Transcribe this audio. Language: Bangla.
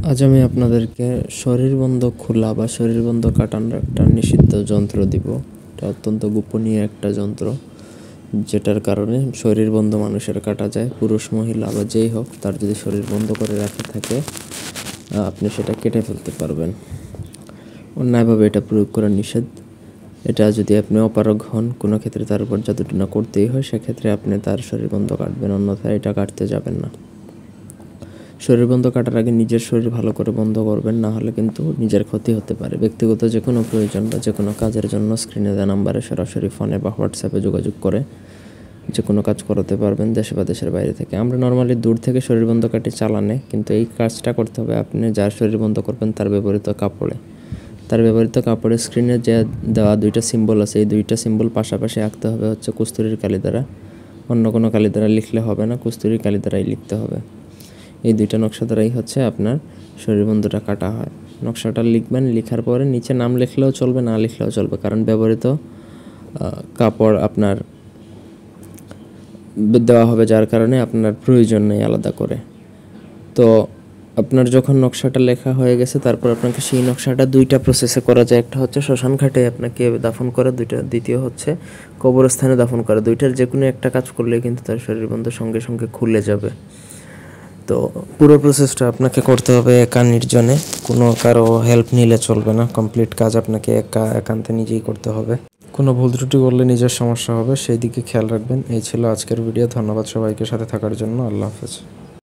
আজ আমি আপনাদেরকে শরীরবন্ধ খোলা বা শরীরবন্ধ কাটানোর একটা নিষিদ্ধ যন্ত্র দিব। এটা অত্যন্ত গোপনীয় একটা যন্ত্র, যেটার কারণে শরীরবন্ধ মানুষের কাটা যায়। পুরুষ মহিলা বা যেই হোক, তার যদি শরীর বন্ধ করে রাখা থাকে, আপনি সেটা কেটে ফেলতে পারবেন। অন্যায়ভাবে এটা প্রয়োগ করা নিষেধ। এটা যদি আপনি অপারগ হন কোনো ক্ষেত্রে, তার উপর যতটুকু না করতেই হয়, সেক্ষেত্রে আপনি তার শরীরবন্ধ কাটবেন, অন্যথায় এটা কাটতে যাবেন না। শরীর বন্ধ কাটার আগে নিজের শরীর ভালো করে বন্ধ করবেন, না হলে কিন্তু নিজের ক্ষতি হতে পারে। ব্যক্তিগত যে কোনো প্রয়োজন বা যে কোনো কাজের জন্য স্ক্রিনে দেওয়া নাম্বারে সরাসরি ফোনে বা হোয়াটসঅ্যাপে যোগাযোগ করে যে কোনো কাজ করাতে পারবেন, দেশে বা দেশের বাইরে থেকে। আমরা নর্মালি দূর থেকে শরীর বন্ধ কাটি চালানে, কিন্তু এই কাজটা করতে হবে আপনি যার শরীর বন্ধ করবেন তার ব্যবহৃত কাপড়ে। তার ব্যবহৃত কাপড়ে স্ক্রিনে যে দেওয়া দুইটা সিম্বল আছে, এই দুইটা সিম্বল পাশাপাশি আঁকতে হবে হচ্ছে কস্তুরীর কালি দ্বারা। অন্য কোনো কালি দ্বারা লিখলে হবে না, কস্তুরীর কালি দ্বারাই লিখতে হবে। এই দুইটা নকশা দ্বারাই হচ্ছে আপনার শরীরবন্ধটা কাটা হয়। নকশাটা লিখবেন, লিখার পরে নিচে নাম লিখলেও চলবে, না লিখলেও চলবে, কারণ ব্যবহৃত কাপড় আপনার দেওয়া হবে, যার কারণে আপনার প্রয়োজন নেই আলাদা করে। তো আপনার যখন নকশাটা লেখা হয়ে গেছে, তারপর আপনাকে সেই নকশাটা দুইটা প্রসেসে করা যায়। একটা হচ্ছে শ্মশান ঘাটে আপনাকে দাফন করে, দ্বিতীয় হচ্ছে কবরস্থানে দাফন করে। দুইটার যে কোনো একটা কাজ করলে কিন্তু তার শরীরবন্ধ সঙ্গে সঙ্গে খুলে যাবে। তো পুরো প্রসেসটা আপনাকে করতে হবে একা নির্জনে, কোনো কারো হেল্প নিলে চলবে না। কমপ্লিট কাজ আপনাকে একান্তে নিজেই করতে হবে। কোনো ভুল ত্রুটি করলে নিজের সমস্যা হবে, সেই দিকে খেয়াল রাখবেন। এই ছিল আজকের ভিডিও। ধন্যবাদ সবাইকে সাথে থাকার জন্য। আল্লাহ হাফেজ।